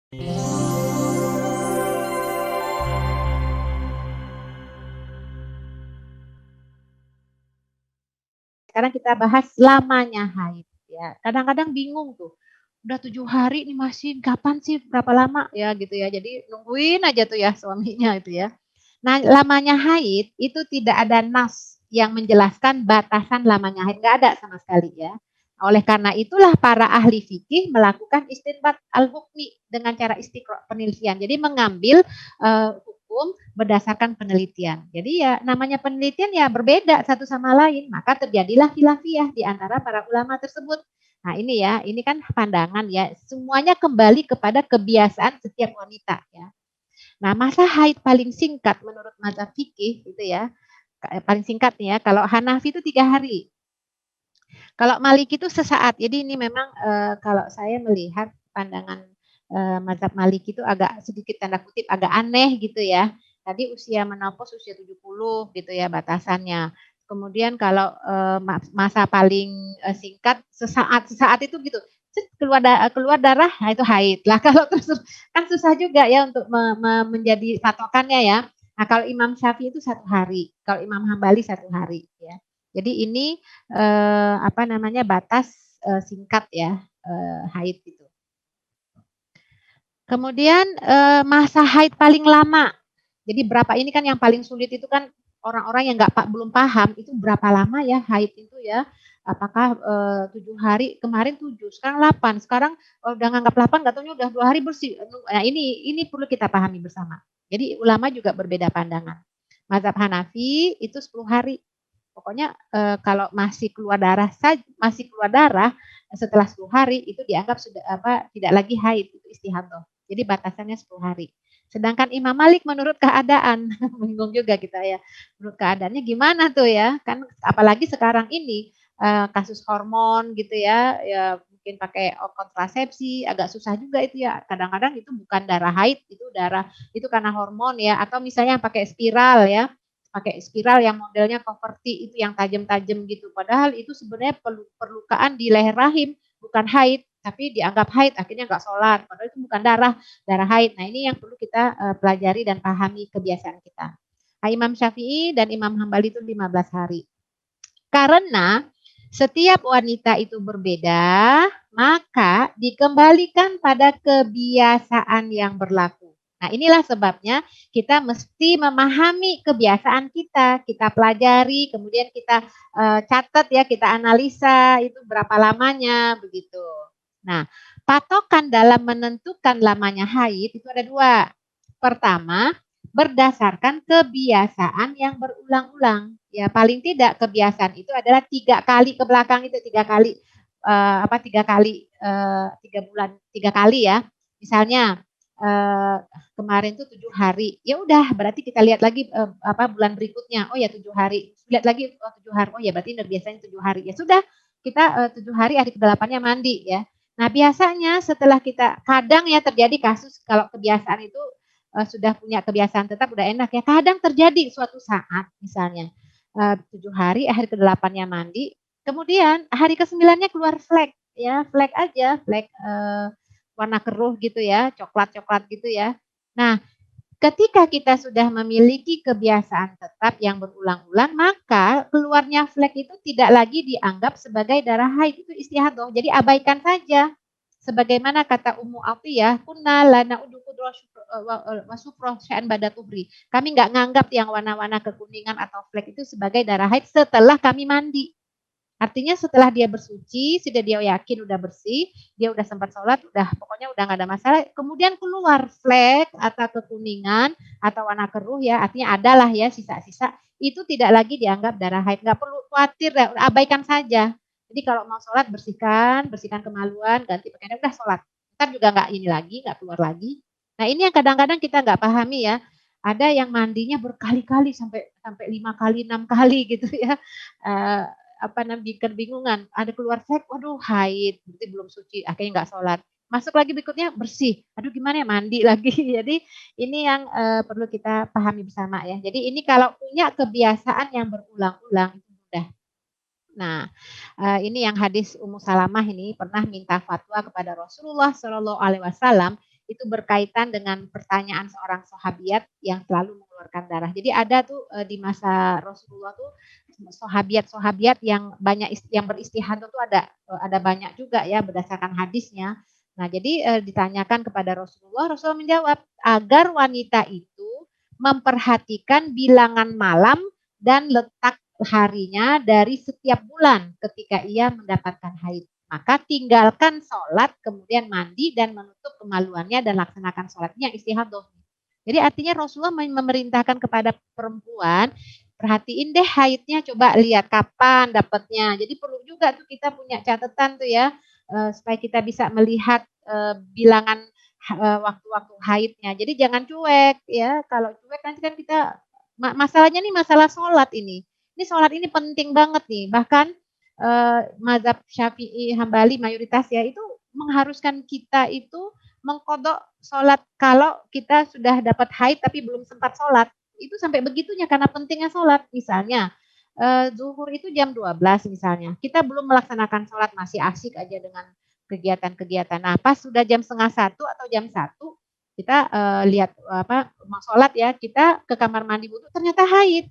Sekarang kita bahas lamanya haid ya. Kadang-kadang bingung tuh. Udah 7 hari nih masih kapan sih berapa lama ya gitu ya. Jadi nungguin aja tuh ya suaminya itu ya. Nah, lamanya haid itu tidak ada nas yang menjelaskan batasan lamanya haid, nggak ada sama sekali ya. Oleh karena itulah para ahli fikih melakukan istinbat al-hukmi dengan cara istiqro penelitian. Jadi mengambil hukum berdasarkan penelitian. Jadi ya namanya penelitian ya berbeda satu sama lain, maka terjadilah khilafiyah di antara para ulama tersebut. Nah ini ya, ini kan pandangan ya, semuanya kembali kepada kebiasaan setiap wanita ya. Nah masa haid paling singkat menurut mazhab fikih itu ya, paling singkat nih ya, kalau Hanafi itu 3 hari. Kalau Maliki itu sesaat. Jadi ini memang kalau saya melihat pandangan mazhab Maliki itu agak sedikit tanda kutip agak aneh gitu ya. Tadi usia menopause usia 70 gitu ya batasannya. Kemudian kalau masa paling singkat sesaat itu gitu. Keluar darah, nah itu haid. Lah kalau terus kan susah juga ya untuk menjadi patokannya ya. Nah kalau Imam Syafi'i itu 1 hari, kalau Imam Hambali 1 hari ya. Jadi ini apa namanya batas singkat ya haid itu. Kemudian masa haid paling lama. Jadi berapa ini kan yang paling sulit itu kan orang-orang yang belum paham itu berapa lama ya haid itu ya. Apakah 7 hari kemarin 7, sekarang 8, sekarang udah nganggap 8, nggak tahunya udah 2 hari bersih. Nah ini perlu kita pahami bersama. Jadi ulama juga berbeda pandangan. Mazhab Hanafi itu 10 hari. Pokoknya kalau masih keluar darah setelah 10 hari itu dianggap sudah tidak lagi haid, itu istihadah. Jadi batasannya 10 hari. Sedangkan Imam Malik menurut keadaan, bingung juga kita ya. Menurut keadaannya gimana tuh ya? Kan apalagi sekarang ini kasus hormon gitu ya, ya mungkin pakai kontrasepsi agak susah juga itu ya. Kadang-kadang itu bukan darah haid, itu karena hormon ya, atau misalnya pakai spiral yang modelnya Coverty itu yang tajam-tajam gitu. Padahal itu sebenarnya perlukaan di leher rahim, bukan haid, tapi dianggap haid, akhirnya nggak sholat. Padahal itu bukan darah haid. Nah ini yang perlu kita pelajari dan pahami kebiasaan kita. Nah, Imam Syafi'i dan Imam Hambali itu 15 hari. Karena setiap wanita itu berbeda, maka dikembalikan pada kebiasaan yang berlaku. Nah, inilah sebabnya kita mesti memahami kebiasaan kita pelajari, kemudian kita catat ya, kita analisa itu berapa lamanya begitu. Nah, patokan dalam menentukan lamanya haid itu ada 2. Pertama, berdasarkan kebiasaan yang berulang-ulang. Ya, paling tidak kebiasaan itu adalah 3 kali ke belakang itu 3 kali 3 kali 3 bulan 3 kali ya. Misalnya kemarin tuh 7 hari, ya udah berarti kita lihat lagi bulan berikutnya, oh ya 7 hari, lihat lagi 7 hari, oh ya berarti biasanya 7 hari, ya sudah kita 7 hari hari ke-8-nya mandi ya. Nah biasanya setelah kita kadang ya terjadi kasus kalau kebiasaan itu sudah punya kebiasaan tetap udah enak ya. Kadang terjadi suatu saat misalnya 7 hari hari ke-8-nya mandi, kemudian hari ke-9-nya keluar flek ya, flek aja, flek warna keruh gitu ya, coklat-coklat gitu ya. Nah, ketika kita sudah memiliki kebiasaan tetap yang berulang-ulang, maka keluarnya flek itu tidak lagi dianggap sebagai darah haid, itu istihadah. Jadi abaikan saja. Sebagaimana kata Ummu Atiyah, kunna lana udu wasufroh sya'an badatuhri. Kami nggak nganggap yang warna-warna kekuningan atau flek itu sebagai darah haid setelah kami mandi. Artinya setelah dia bersuci, sudah dia yakin udah bersih, dia udah sempat sholat, pokoknya udah nggak ada masalah. Kemudian keluar flek atau kekuningan atau warna keruh ya, artinya adalah ya sisa-sisa, itu tidak lagi dianggap darah haid. Nggak perlu khawatir, abaikan saja. Jadi kalau mau sholat bersihkan kemaluan, ganti pakaian, udah sholat. Ntar juga nggak ini lagi, nggak keluar lagi. Nah ini yang kadang-kadang kita nggak pahami ya. Ada yang mandinya berkali-kali sampai 5 kali, 6 kali gitu ya. Kebingungan, ada keluar flek, waduh haid, berarti belum suci, akhirnya nggak sholat. Masuk lagi berikutnya bersih, aduh gimana ya mandi lagi. Jadi ini yang perlu kita pahami bersama ya. Jadi ini kalau punya kebiasaan yang berulang-ulang itu mudah. Nah, ini yang hadis Ummu Salamah ini pernah minta fatwa kepada Rasulullah Shallallahu Alaihi Wasallam. itu berkaitan dengan pertanyaan seorang sahabiat yang selalu mengeluarkan darah. Jadi ada tuh di masa Rasulullah tuh sahabiat-sahabiat yang banyak yang beristihadah tuh ada banyak juga ya berdasarkan hadisnya. Nah, jadi ditanyakan kepada Rasulullah, Rasulullah menjawab agar wanita itu memperhatikan bilangan malam dan letak harinya dari setiap bulan ketika ia mendapatkan haid. Maka tinggalkan sholat, kemudian mandi dan menutup kemaluannya dan laksanakan sholatnya istihadah. Jadi artinya Rasulullah memerintahkan kepada perempuan, perhatiin deh haidnya, coba lihat kapan dapatnya. Jadi perlu juga tuh kita punya catatan tuh ya, supaya kita bisa melihat bilangan waktu-waktu haidnya. Jadi jangan cuek ya. Kalau cuek nanti kan kita masalahnya nih masalah sholat ini. Ini sholat ini penting banget nih. Bahkan mazhab Syafi'i Hambali mayoritas ya itu mengharuskan kita itu mengkodok sholat kalau kita sudah dapat haid tapi belum sempat sholat. Itu sampai begitunya karena pentingnya sholat. Misalnya zuhur itu jam 12 misalnya. Kita belum melaksanakan sholat, masih asik aja dengan kegiatan-kegiatan. Nah, pas sudah jam setengah satu atau jam satu, kita lihat mau sholat ya, kita ke kamar mandi wudhu, ternyata haid.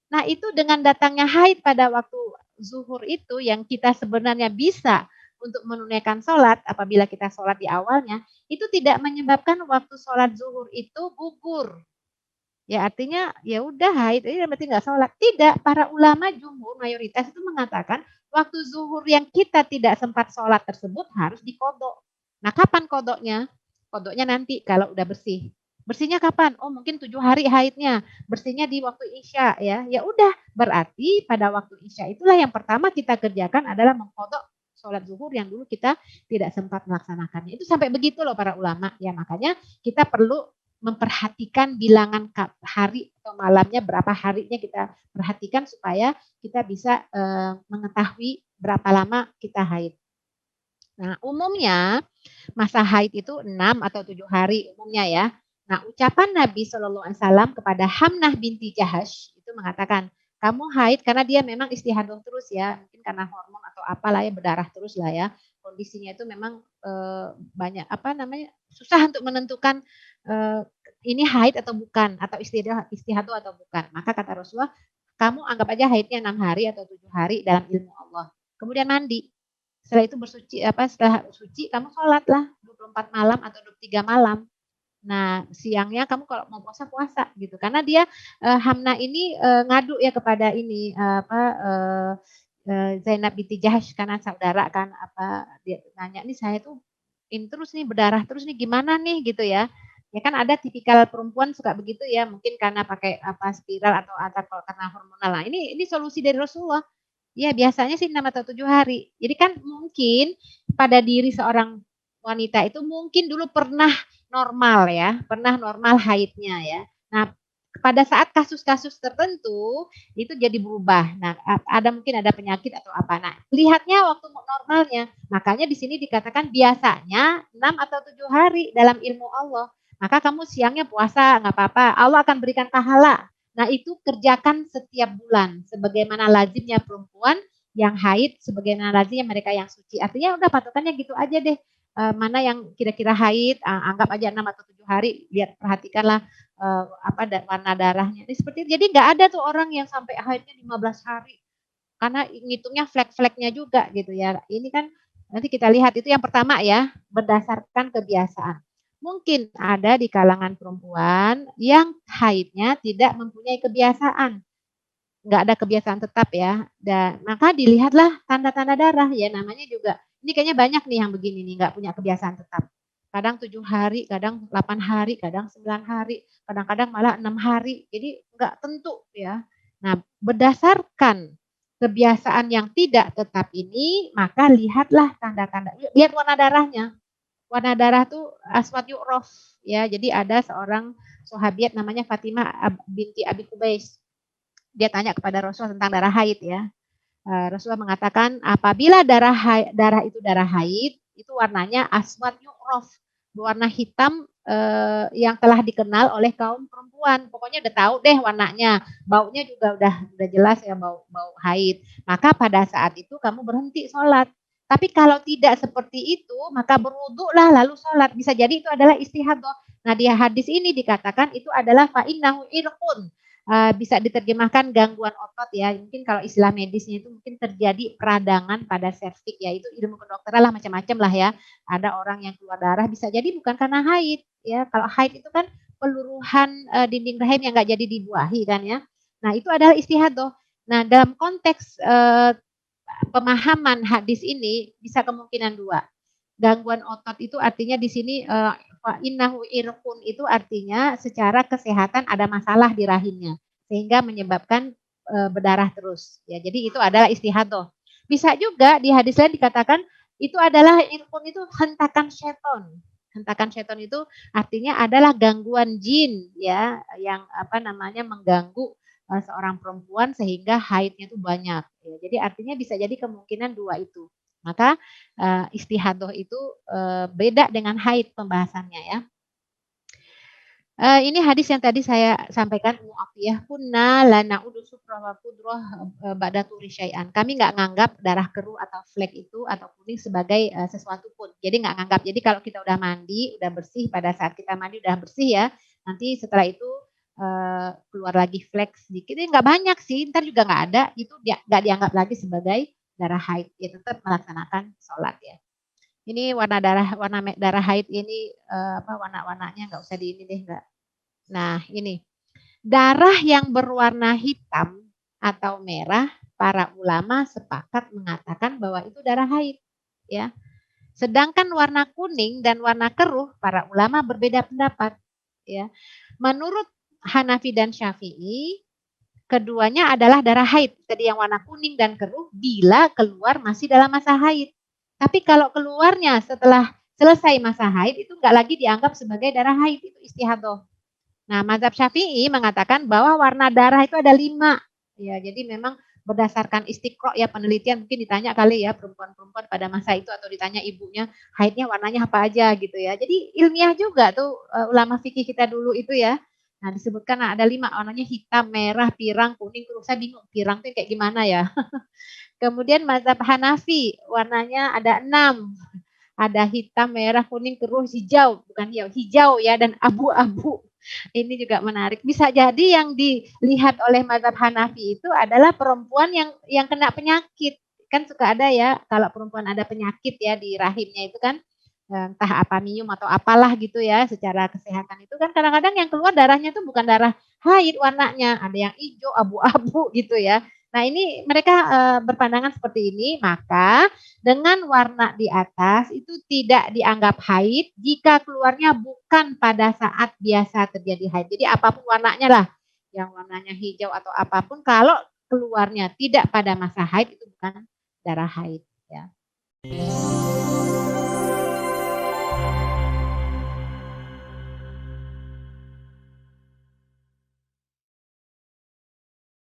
Nah, itu dengan datangnya haid pada waktu zuhur itu yang kita sebenarnya bisa untuk menunaikan sholat apabila kita sholat di awalnya, itu tidak menyebabkan waktu sholat zuhur itu gugur. Ya artinya ya udah haid ini berarti nggak sholat. Tidak, para ulama jumhur mayoritas itu mengatakan waktu zuhur yang kita tidak sempat sholat tersebut harus dikodok. Nah kapan kodoknya? Kodoknya nanti kalau udah bersih. Bersihnya kapan? Oh mungkin 7 hari haidnya. Bersihnya di waktu isya ya. Ya udah berarti pada waktu isya itulah yang pertama kita kerjakan adalah mengkodok sholat zuhur yang dulu kita tidak sempat melaksanakannya. Itu sampai begitu loh para ulama ya. Makanya kita perlu memperhatikan bilangan hari atau malamnya berapa harinya kita perhatikan supaya kita bisa mengetahui berapa lama kita haid. Nah, umumnya masa haid itu 6 atau 7 hari umumnya ya. Nah, ucapan Nabi Shallallahu Alaihi Wasallam kepada Hamnah binti Jahash itu mengatakan, kamu haid karena dia memang istihadah terus ya, mungkin karena hormon atau apalah ya berdarah terus lah ya. Kondisinya itu memang banyak susah untuk menentukan ini haid atau bukan atau istihadah atau bukan. Maka kata Rasulullah, kamu anggap aja haidnya 6 hari atau 7 hari dalam ilmu Allah. Kemudian mandi. Setelah itu setelah suci kamu sholat lah 24 malam atau 23 malam. Nah, siangnya kamu kalau mau puasa gitu. Karena dia Hamna ini ngadu ya kepada ini Zainab binti Jahash karena saudara kan dia nanya nih saya tuh ini terus nih berdarah terus nih gimana nih gitu ya. Ya kan ada tipikal perempuan suka begitu ya, mungkin karena pakai spiral atau karena hormonal. Nah, ini solusi dari Rasulullah. Ya, biasanya sih 6 atau 7 hari. Jadi kan mungkin pada diri seorang wanita itu mungkin dulu pernah normal ya, pernah normal haidnya ya. Nah, pada saat kasus-kasus tertentu itu jadi berubah. Nah, mungkin ada penyakit atau apa. Nah, lihatnya waktu normalnya. Makanya di sini dikatakan biasanya 6 atau 7 hari dalam ilmu Allah. Maka kamu siangnya puasa, nggak apa-apa. Allah akan berikan pahala. Nah, itu kerjakan setiap bulan. Sebagaimana lazimnya perempuan yang haid, sebagaimana lazimnya mereka yang suci. Artinya udah patokannya gitu aja deh. Mana yang kira-kira haid, anggap aja 6 atau 7 hari, lihat perhatikanlah warna darahnya. Seperti jadi nggak ada tuh orang yang sampai haidnya 15 hari. Karena ngitungnya flek-fleknya juga gitu ya. Ini kan nanti kita lihat itu yang pertama ya, berdasarkan kebiasaan. Mungkin ada di kalangan perempuan yang haidnya tidak mempunyai kebiasaan. Nggak ada kebiasaan tetap ya. Dan maka dilihatlah tanda-tanda darah ya, namanya juga. Ini kayaknya banyak nih yang begini nih, nggak punya kebiasaan tetap. Kadang 7 hari, kadang 8 hari, kadang 9 hari, kadang-kadang malah 6 hari. Jadi nggak tentu ya. Nah, berdasarkan kebiasaan yang tidak tetap ini, maka lihatlah tanda-tanda. Lihat warna darahnya. Warna darah tuh aswad yu'rof ya. Jadi ada seorang sahabiat namanya Fatimah binti Abi Kubais. Dia tanya kepada Rasulullah tentang darah haid ya. Rasulullah mengatakan apabila darah itu darah haid, itu warnanya aswad yu'rof, warna hitam yang telah dikenal oleh kaum perempuan. Pokoknya udah tahu deh warnanya, baunya juga udah jelas ya bau haid. Maka pada saat itu kamu berhenti sholat. Tapi kalau tidak seperti itu, maka berwuduklah lalu sholat. Bisa jadi itu adalah istihadah. Nah, di hadis ini dikatakan itu adalah fa'innahu irqun. Bisa diterjemahkan gangguan otot ya. Mungkin kalau istilah medisnya itu mungkin terjadi peradangan pada serviks ya. Itu ilmu kedokteran lah macam-macam lah ya. Ada orang yang keluar darah bisa jadi bukan karena haid ya. Kalau haid itu kan peluruhan dinding rahim yang nggak jadi dibuahi kan ya. Nah, itu adalah istihadah. Nah, dalam konteks pemahaman hadis ini bisa kemungkinan dua. Gangguan otot itu artinya di sini innahu irqun itu artinya secara kesehatan ada masalah di rahimnya sehingga menyebabkan berdarah terus. Ya, jadi itu adalah istihadah. Bisa juga di hadis lain dikatakan itu adalah irqun itu hentakan setan. Hentakan setan itu artinya adalah gangguan jin ya yang apa namanya mengganggu seorang perempuan sehingga haidnya itu banyak. Ya, jadi artinya bisa jadi kemungkinan dua itu. Maka istihadah itu beda dengan haid pembahasannya ya. Ini hadis yang tadi saya sampaikan Mu'afiyah kunna la na'udu sufra wa qudrah ba'da turi syai'an. Kami nggak nganggap darah keruh atau flek itu atau kuning sebagai sesuatu pun. Jadi nggak nganggap. Jadi kalau kita udah mandi, udah bersih pada saat kita mandi udah bersih ya. Nanti setelah itu keluar lagi flek sedikit. Ini nggak banyak sih, ntar juga nggak ada. Itu nggak dianggap lagi sebagai darah haid. Ya tetap melaksanakan sholat ya. Ini warna darah haid ini apa warna-warnanya nggak usah di ini deh nggak. Nah ini darah yang berwarna hitam atau merah para ulama sepakat mengatakan bahwa itu darah haid ya. Sedangkan warna kuning dan warna keruh para ulama berbeda pendapat ya. Menurut Hanafi dan Syafi'i keduanya adalah darah haid. Jadi yang warna kuning dan keruh bila keluar masih dalam masa haid. Tapi kalau keluarnya setelah selesai masa haid itu enggak lagi dianggap sebagai darah haid, itu istihadah. Nah, mazhab Syafi'i mengatakan bahwa warna darah itu ada 5. Ya, jadi memang berdasarkan istiqro ya penelitian mungkin ditanya kali ya perempuan-perempuan pada masa itu atau ditanya ibunya haidnya warnanya apa aja gitu ya. Jadi ilmiah juga tuh ulama fikih kita dulu itu ya. Nah, disebutkan ada 5 warnanya hitam, merah, pirang, kuning, keruh. Saya bingung pirang itu kayak gimana ya. Kemudian mazhab Hanafi warnanya ada 6. Ada hitam, merah, kuning, keruh, hijau, bukan hijau ya dan abu-abu. Ini juga menarik. Bisa jadi yang dilihat oleh mazhab Hanafi itu adalah perempuan yang kena penyakit. Kan suka ada ya kalau perempuan ada penyakit ya di rahimnya itu kan entah apa apamium atau apalah gitu ya secara kesehatan itu kan kadang-kadang yang keluar darahnya itu bukan darah haid warnanya, ada yang hijau, abu-abu gitu ya. Nah ini mereka berpandangan seperti ini, maka dengan warna di atas itu tidak dianggap haid jika keluarnya bukan pada saat biasa terjadi haid. Jadi apapun warnanya lah, yang warnanya hijau atau apapun, kalau keluarnya tidak pada masa haid itu bukan darah haid. Ya.